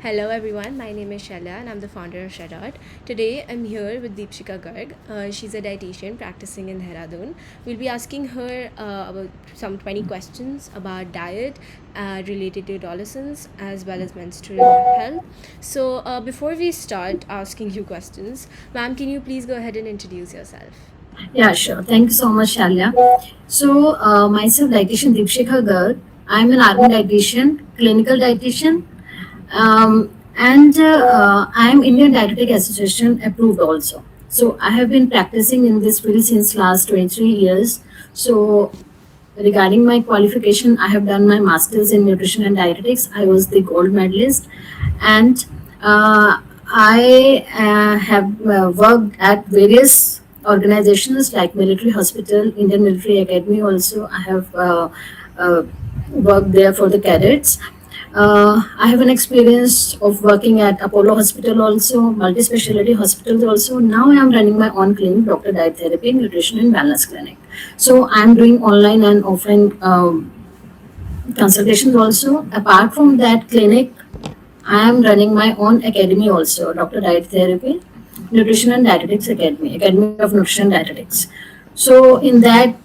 Hello everyone, my name is Shaila and I'm the founder of Shadot. Today I'm here with Deepshika Garg. She's a dietitian practicing in Dehradun. We'll be asking her about some 20 questions about diet related to adolescence as well as menstrual health. So before we start asking you questions, ma'am, can you please go ahead and introduce yourself? Yeah, sure. Thank you so much, Shalya. Myself, dietitian Deepshikha Garg. I'm an army dietitian, clinical dietitian, and I'm Indian Dietetic Association approved also. So, I have been practicing in this field since last 23 years. So, regarding my qualification, I have done my master's in nutrition and dietetics. I was the gold medalist, and I have worked at various organizations like military hospital, Indian Military Academy. Also, I have uh, worked there for the cadets. I have an experience of working at Apollo Hospital also, multi-specialty hospitals also. Now I am running my own clinic, Dr. Diet Therapy, Nutrition and Wellness Clinic. So I am doing online and offline consultations also. Apart from that clinic, I am running my own academy also, Dr. Diet Therapy, Nutrition and Dietetics Academy, Academy of Nutrition and Dietetics. So in that,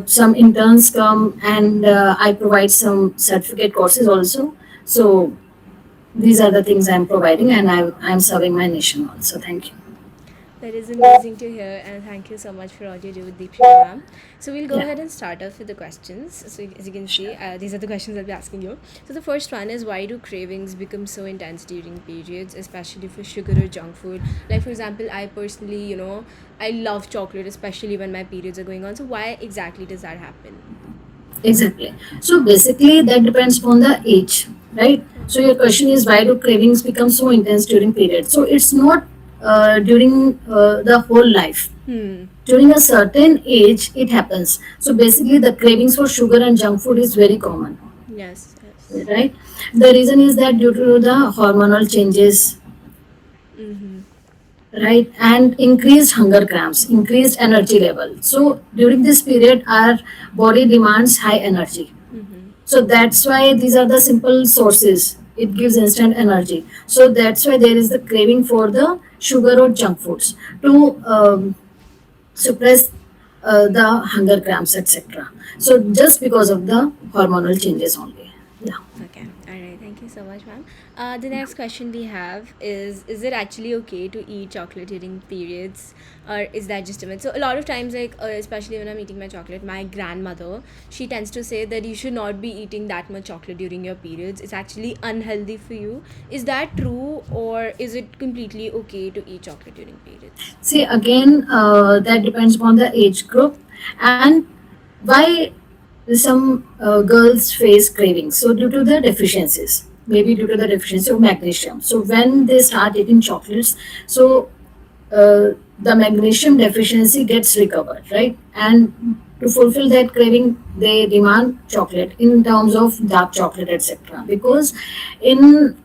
some interns come and I provide some certificate courses also. So these are the things I'm providing, and I'm serving my nation also. Thank you. That is amazing to hear, and thank you so much for all you do with Deepshika ma'am. So we'll go Yeah, ahead and start off with the questions. So as you can see, sure. these are the questions I'll be asking you. So the first one is, why do cravings become so intense during periods, especially for sugar or junk food? Like for example, I personally, I love chocolate, especially when my periods are going on. So why exactly does that happen? Exactly. So basically, that depends upon the age, right? So your question is, why do cravings become so intense during period? So it's not during the whole life. Hmm. During a certain age, it happens. So basically, the cravings for sugar and junk food is very common, Yes. Yes. right? The reason is that due to the hormonal changes, Mm-hmm. right, and increased hunger cramps, increased energy level. So during this period, our body demands high energy. Mm-hmm. So that's why these are the simple sources. It gives instant energy. So that's why there is the craving for the sugar or junk foods to suppress the hunger cramps, etc. So just because of the hormonal changes only. Yeah. Okay. All right. Thank you so much, ma'am. The next question we have is it actually okay to eat chocolate during periods, or is that just a myth? So a lot of times, like especially when I'm eating my chocolate, my grandmother, she tends to say that you should not be eating that much chocolate during your periods. It's actually unhealthy for you. Is that true, or is it completely okay to eat chocolate during periods? See, again, that depends upon the age group and why some girls face cravings. So, due to the deficiencies, maybe due to the deficiency of magnesium. So, when they start eating chocolates, so the magnesium deficiency gets recovered, right? And to fulfill that craving, they demand chocolate in terms of dark chocolate, etc. Because in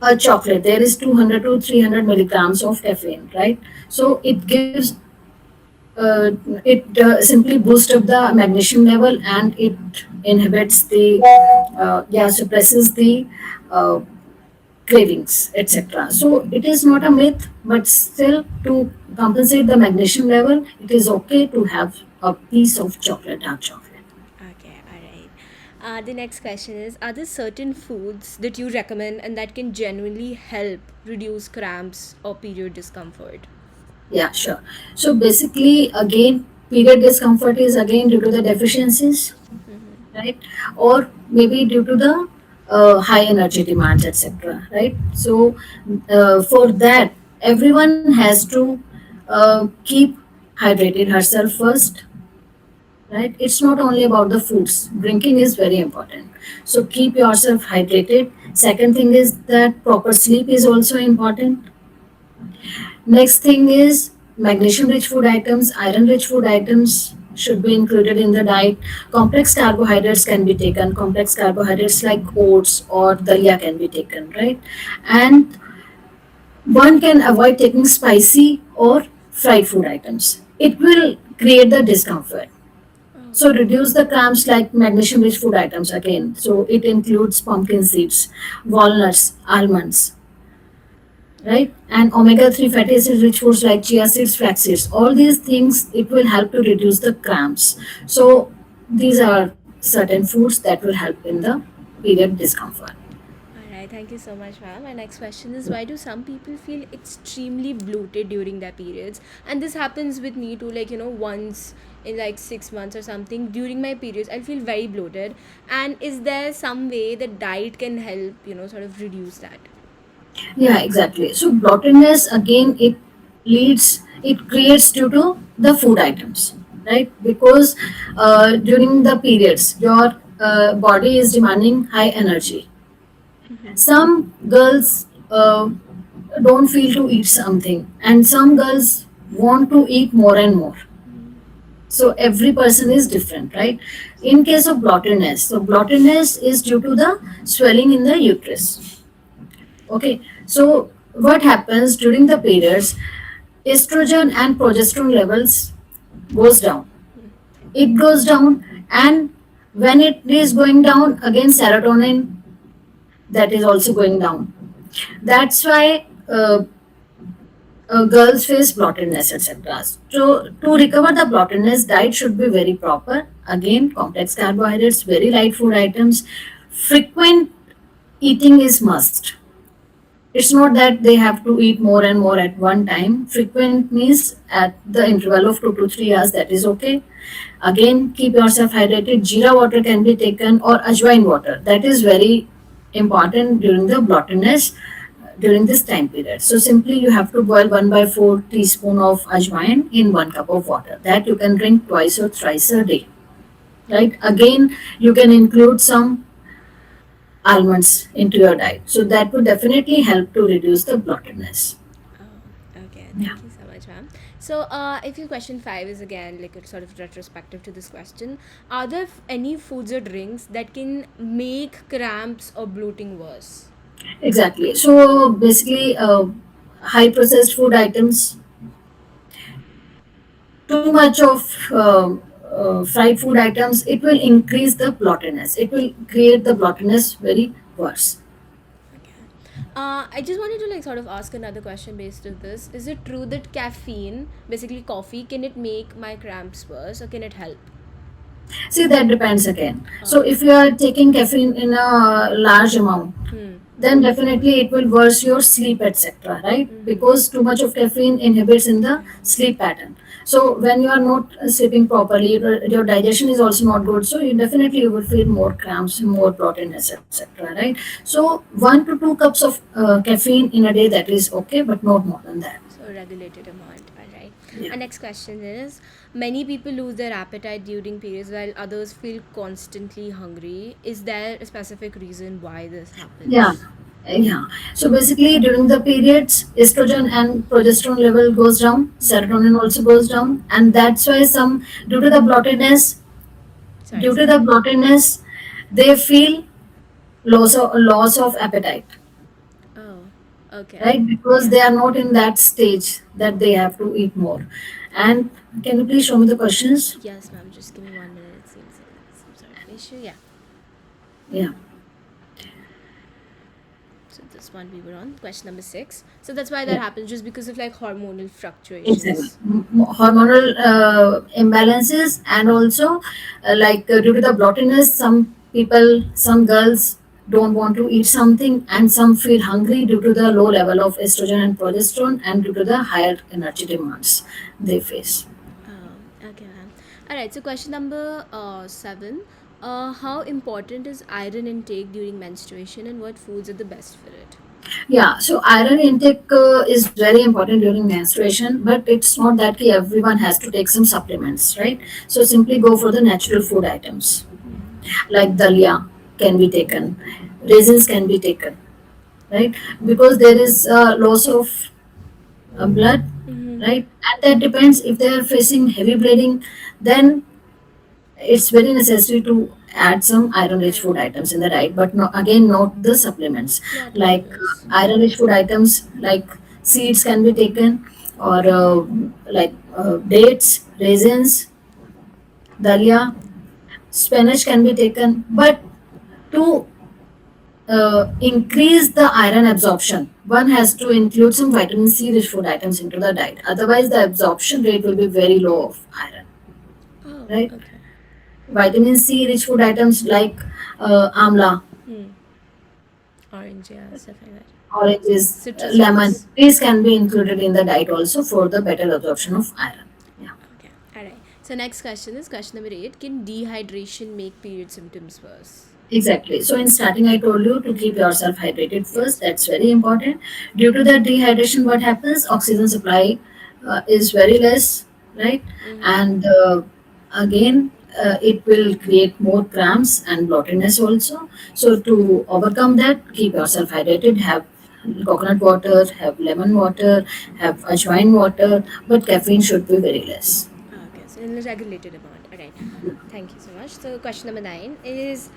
a chocolate, there is 200 to 300 milligrams of caffeine, right? So uh, it simply boosts up the magnesium level and it inhibits the, suppresses the uh, cravings, etc. So it is not a myth, but still to compensate the magnesium level, it is okay to have a piece of chocolate, dark chocolate. Okay, all right. The next question is, are there certain foods that you recommend and that can genuinely help reduce cramps or period discomfort? Yeah, sure. So basically, again, period discomfort is again due to the deficiencies, right? Or maybe due to the high energy demands, etc. Right? So for that, everyone has to keep hydrated herself first, right? It's not only about the foods. Drinking is very important. So keep yourself hydrated. Second thing is that proper sleep is also important. Next thing is magnesium rich food items, iron rich food items should be included in the diet. Complex carbohydrates can be taken. Complex carbohydrates like oats or dalia can be taken, right? And one can avoid taking spicy or fried food items. It will create the discomfort. So reduce the carbs like magnesium rich food items again. So it includes pumpkin seeds, walnuts, almonds. right? And omega-3 fatty acid rich foods like chia seeds, flax seeds, all these things, it will help to reduce the cramps. So these are certain foods that will help in the period discomfort. All right, thank you so much, ma'am. My next question is, why do some people feel extremely bloated during their periods? And this happens with me too, like, once in like 6 months or something. During my periods, I feel very bloated. And is there some way that diet can help, sort of reduce that? Yeah, exactly. So bloatedness again, it creates due to the food items, right? Because during the periods, your body is demanding high energy. Some girls don't feel to eat something, and some girls want to eat more and more. So every person is different, right? In case of bloatedness, so bloatedness is due to the swelling in the uterus. Okay, so what happens during the periods? Estrogen and progesterone levels goes down. It goes down, and when it is going down, again serotonin, that is also going down. That's why girls face bloatedness, etc. So to recover the bloatedness, diet should be very proper. Again, complex carbohydrates, very light food items. Frequent eating is must. It's not that they have to eat more and more at one time. Frequent means at the interval of 2 to 3 hours, that is okay. Again, keep yourself hydrated. Jeera water can be taken, or ajwain water. That is very important during the bloatedness during this time period. So simply you have to boil 1/4 teaspoon of ajwain in 1 cup of water. That you can drink twice or thrice a day. Right? Again, you can include some almonds into your diet. So that would definitely help to reduce the bloatedness. Oh, okay. Yeah. Thank you so much, ma'am. So, I feel question 5 is again like a sort of retrospective to this question. Are there any foods or drinks that can make cramps or bloating worse? Exactly. So basically, high processed food items, too much of fried food items, it will increase the bloatedness. It will create the bloatedness very worse. Okay. I just wanted to like sort of ask another question based on this. Is it true that caffeine, basically coffee, can it make my cramps worse or can it help? See, that depends again. So Okay. if you are taking caffeine in a large amount, Hmm. then definitely it will worse your sleep, etc., right? Mm-hmm. Because too much of caffeine inhibits in the sleep pattern. So when you are not sleeping properly, your digestion is also not good, so you will feel more cramps, more bloatedness, etc., right? So 1 to 2 cups of caffeine in a day, that is okay, but not more than that. So regulated amount. All right. Yeah. Our next question is: many people lose their appetite during periods while others feel constantly hungry. Is there a specific reason why this Yeah, happens? yeah. So basically, during the periods, estrogen and progesterone level goes down, serotonin also goes down, and that's why some due to the bloatedness, Sorry, due to sorry. the bloatedness, they feel loss of appetite, Oh, okay. right? Because Yeah. they are not in that stage that they have to eat more. And can you please show me the questions? Yes, ma'am. Just give me 1 minute. It seems like there's some sort of issue. Yeah. Yeah. So this one we were on question number 6. So that's why that happens, just because of like hormonal Exactly. fluctuations. Hormonal imbalances, and also due to the bloatiness, some people, some girls don't want to eat something, and some feel hungry due to the low level of estrogen and progesterone, and due to the higher energy demands they face. Okay, ma'am. All right. So question number 7. How important is iron intake during menstruation, and what foods are the best for it? Yeah, so iron intake is very important during menstruation, but it's not that everyone has to take some supplements, right? So simply go for the natural food items like dalia can be taken, raisins can be taken, right? Because there is loss of blood, Mm-hmm. right? And that depends, if they are facing heavy bleeding, then it's very necessary to add some iron rich food Iron. items in the diet, but no, again, not the supplements. Not Like tablets. iron rich food items like seeds can be taken, or dates, raisins, dalia, spinach can be taken, but to increase the iron absorption, one has to include some vitamin C rich food items into the diet. Otherwise, the absorption rate will be very low of iron, Oh, right? okay. Vitamin C rich food items like amla, Hmm. Orange, yeah, stuff like that. oranges, Citrus lemon. fruits. These can be included in the diet also for the better absorption of iron. Yeah. Okay, alright. So next question is question number 8. Can dehydration make period symptoms worse? Exactly. So in starting, I told you to keep yourself hydrated first. Yes. That's very important. Due to that dehydration, what happens? Oxygen supply is very less, right? Mm-hmm. And again, it will create more cramps and bloatiness also. So to overcome that, keep yourself hydrated. Have coconut water, have lemon water, have ajwain water, but caffeine should be very less. Okay, so in a regulated amount. Alright. Thank you so much. So question number 9 is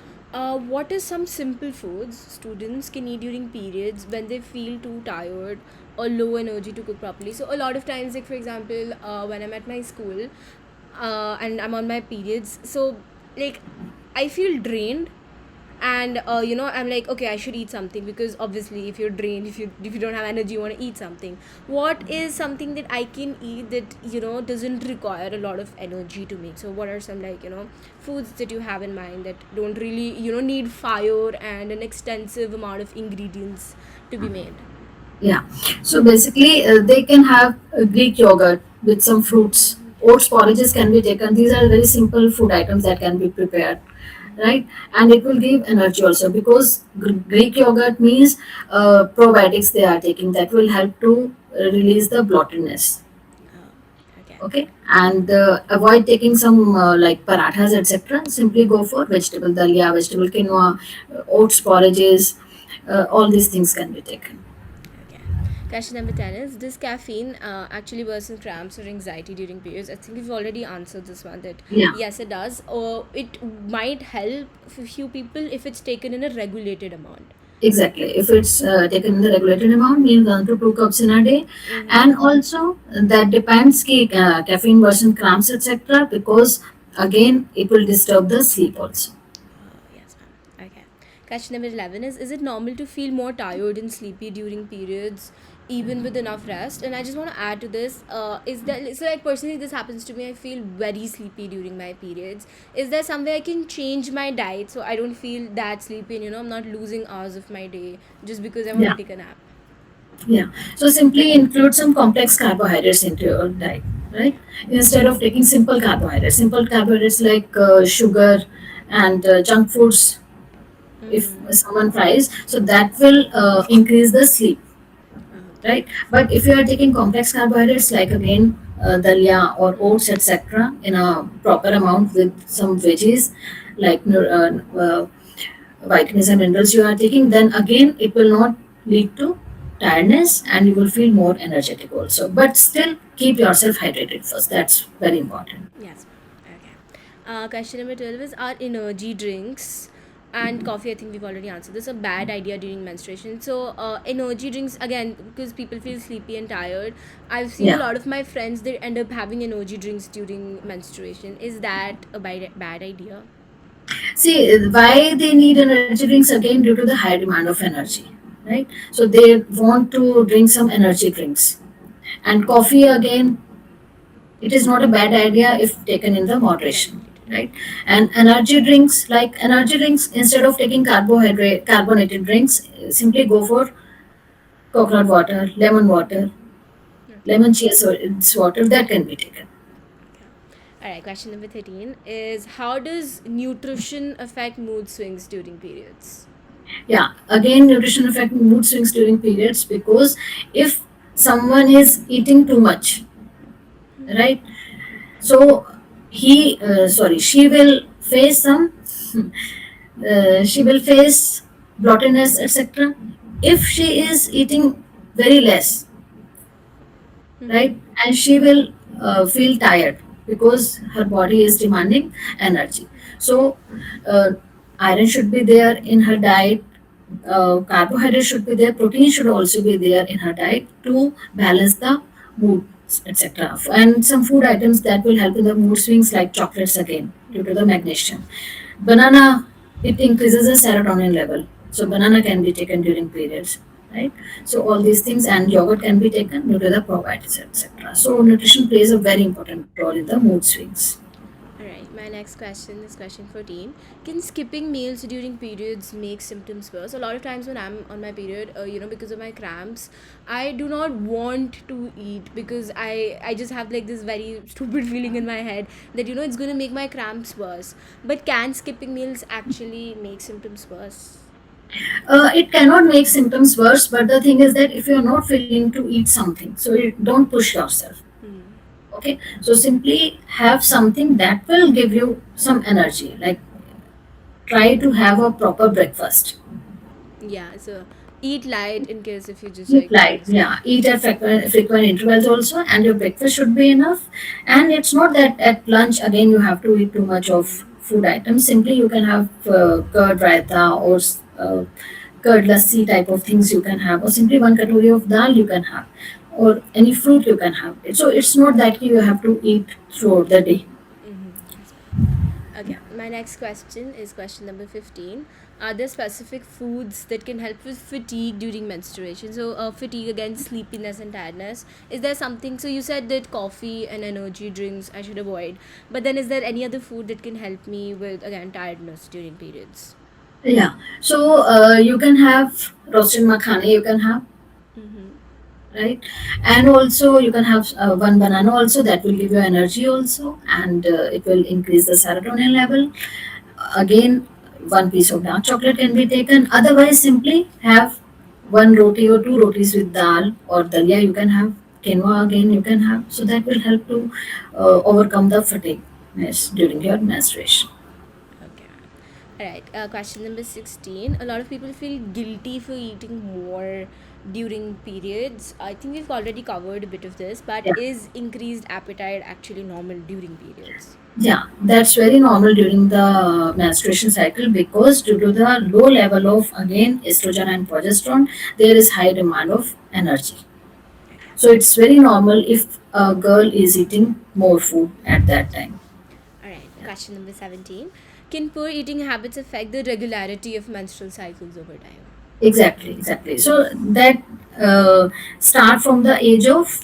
what is some simple foods students can eat during periods when they feel too tired or low energy to cook properly? So a lot of times, like for example, when I'm at my school and I'm on my periods, so like I feel drained, and I'm like, okay, I should eat something, because obviously if you're drained, if you don't have energy, you want to eat something. What is something that I can eat that doesn't require a lot of energy to make? So what are some, like, foods that you have in mind that don't really need fire and an extensive amount of ingredients to be made? Yeah. So basically, they can have Greek yogurt with some fruits. Oats porridges can be taken. These are very simple food items that can be prepared, right? And it will give energy also, because Greek yogurt means probiotics they are taking that will help to release the bloatedness. Oh, okay. Okay, and avoid taking some like parathas, etc. Simply go for vegetable dalia, vegetable quinoa, oats porridges. All these things can be taken. Okay. Question number 10 is, does caffeine actually worsen cramps or anxiety during periods? I think we've already answered this one, that Yeah. yes, it does. Or it might help for few people if it's taken in a regulated amount. Exactly. If it's taken in the regulated amount, means 1 to 2 cups in a day, Mm-hmm. and also that depends ki caffeine versus cramps etc. Because again it will disturb the sleep also. Yes, ma'am. Okay. Question number 11 is it normal to feel more tired and sleepy during periods, even with enough rest? And I just want to add to this, is that, so like personally, this happens to me. I feel very sleepy during my periods. Is there some way I can change my diet so I don't feel that sleepy, and I'm not losing hours of my day just because I want to Yeah, take a nap? yeah. So simply include some complex carbohydrates into your diet, right? Instead of taking simple carbohydrates like sugar and junk foods. If Mm-hmm. someone tries, so that will increase the sleep, Okay. right? But if you are taking complex carbohydrates like again dalia or oats etc. in a proper amount with some veggies like vitamins and minerals you are taking, then again it will not lead to tiredness and you will feel more energetic also. But still keep yourself hydrated first. That's very important. Yes, ma'am. Okay. Question number 12 is, are energy drinks and coffee, I think we've already answered this, a bad idea during menstruation? So, energy drinks, again, because people feel sleepy and tired, I've seen a Yeah. lot of my friends, they end up having energy drinks during menstruation. Is that a bad idea? See, why they need energy drinks again due to the high demand of energy, right? So they want to drink some energy drinks. And coffee again, it is not a bad idea if taken in the moderation, Regulated. right? And energy drinks, like energy drinks, instead of taking carbonated drinks, simply go for coconut water, Okay. lemon water that can be taken. Okay. All right. Question number 13 is, how does nutrition affect mood swings during periods? Yeah, again, nutrition affect mood swings during periods, because if someone is eating too much, right? So she will face some, she will face bloatiness, etc. If she is eating very less, Mm-hmm. right, and she will feel tired because her body is demanding energy. So uh, iron should be there in her diet, carbohydrate should be there, protein should also be there in her diet to balance the mood, etc. And some food items that will help in the mood swings like chocolates again due to the magnesium. Banana, it increases the serotonin level. So banana can be taken during periods, right? So all these things, and yogurt can be taken due to the probiotics, etc. So nutrition plays a very important role in the mood swings. All right, my next question is question 14. Can skipping meals during periods make symptoms worse? A lot of times when I'm on my period, because of my cramps, I do not want to eat because I just have like this very stupid feeling in my head that, it's going to make my cramps worse. But can skipping meals actually make symptoms worse? It cannot make symptoms worse, but the thing is that if you're not feeling to eat something, so don't push yourself. Hmm. Okay, so simply have something that will give you some energy. Like try to have a proper breakfast. Yeah, so eat light in case if you just Eat like light, yeah. Eat at frequent intervals also, and your breakfast should be enough. And it's not that at lunch again you have to eat too much of food items. Simply you can have curd raita or curd lassi type of things you can have, or simply one katori of dal you can have, or any fruit you can have. So it's not that you have to eat throughout the day. That's fine. Okay, my next question is question number 15. Are there specific foods that can help with fatigue during menstruation? So, fatigue again, sleepiness and tiredness. Is there something? So, you said that coffee and energy drinks I should avoid. But then, is there any other food that can help me with again tiredness during periods? Yeah. So you can have roasted makhani. You can have, Mm-hmm. right, and also you can have one banana also, that will give you energy also, and it will increase the serotonin level. Again, one piece of dark chocolate can be taken. Otherwise, simply have one roti or two rotis with dal or dalia. You can have quinoa again. You can have, so that will help to overcome the fatigueness during your menstruation. Okay. Alright, question number 16. A lot of people feel guilty for eating more during periods. I think we've already covered a bit of this, but Yeah. is increased appetite actually normal during periods? Yeah, that's very normal during the menstruation cycle, because due to the low level of again estrogen and progesterone, there is high demand of energy. Okay. So it's very normal if a girl is eating more food at that time. Alright, question number 17. Can poor eating habits affect the regularity of menstrual cycles over time? Exactly, exactly. So that start from the age of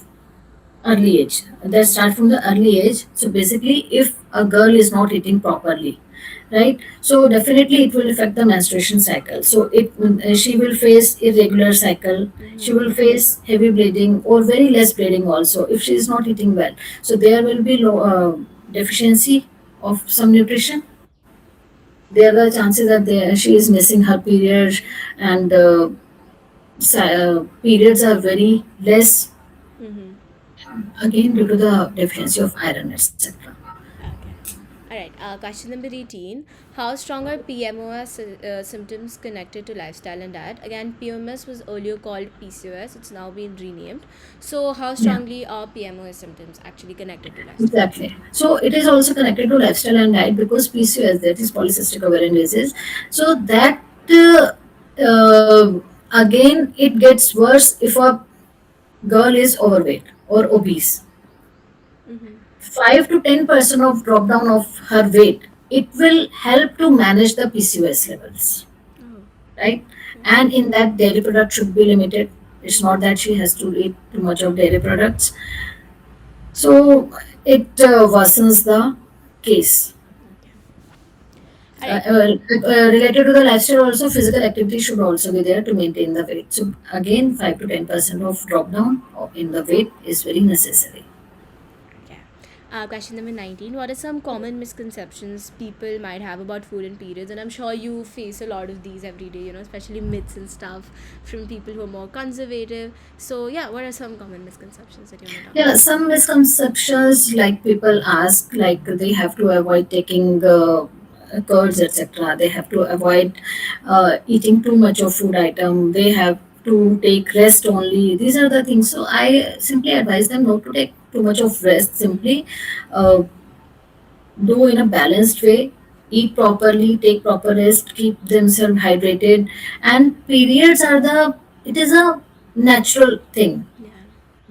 early age. That start from the early age. So basically, if a girl is not eating properly, right? So definitely it will affect the menstruation cycle. So she will face irregular cycle. She will face heavy bleeding or very less bleeding also if she is not eating well. So there will be low deficiency of some nutrition. There are the chances that she is missing her period, and periods are very less, Mm-hmm. again due to the deficiency of iron, etc. Okay. All right. Question number 18. How strong are PMOS symptoms connected to lifestyle and diet? Again, PMS was earlier called PCOS. It's now been renamed. So, how Yeah. strongly are PMOS symptoms actually connected to lifestyle? Exactly. So it is also connected to lifestyle and diet, because PCOS, that is polycystic ovarian disease. So that again it gets worse if a girl is overweight or obese. Mm-hmm. 5 to 10% of drop down of her weight, it will help to manage the PCOS levels, Oh. right? Mm-hmm. And in that, dairy product should be limited. It's not that she has to eat too much of dairy products. So it worsens the case. Okay. All right. Related to the lifestyle, also physical activity should also be there to maintain the weight. So again, 5 to 10% of drop down in the weight is very necessary. Okay. Question number 19. What are some common misconceptions people might have about food and periods? And I'm sure you face a lot of these every day, especially myths and stuff from people who are more conservative. So, yeah, what are some common misconceptions that you want to talk Yeah, about? some misconceptions, like people ask, like they have to avoid taking curds, etc. They have to avoid eating too much of food item. They have to take rest only. These are the things. So I simply advise them not to take too much of rest. Simply uh, do in a balanced way, eat properly, take proper rest, keep themselves hydrated. And periods are it is a natural thing. Yeah.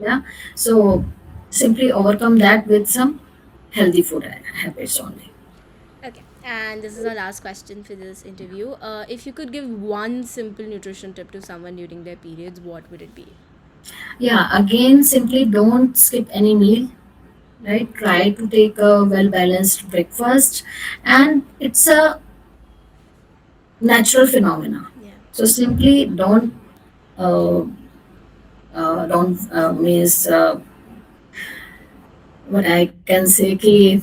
Yeah. So simply overcome that with some healthy food habits only. Okay. And this is our last question for this interview. If you could give one simple nutrition tip to someone during their periods, what would it be? Yeah, again, simply don't skip any meal, right? Try to take a well balanced breakfast, and it's a natural phenomena. Yeah. So simply uh, don't miss what I can say. Ki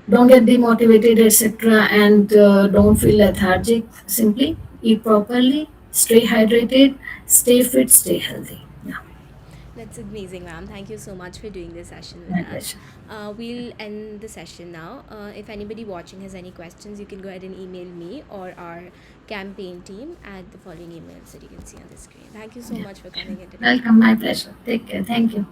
don't get demotivated, etc., and don't feel lethargic. Simply eat properly, stay hydrated, stay fit, stay healthy. Yeah, That's amazing, ma'am. Thank you so much for doing this session with my us. pleasure. We'll end the session now. If anybody watching has any questions, you can go ahead and email me or our campaign team at the following emails that you can see on the screen. Thank you so Yeah, much for coming in today. welcome. My pleasure. Take care. Thank you.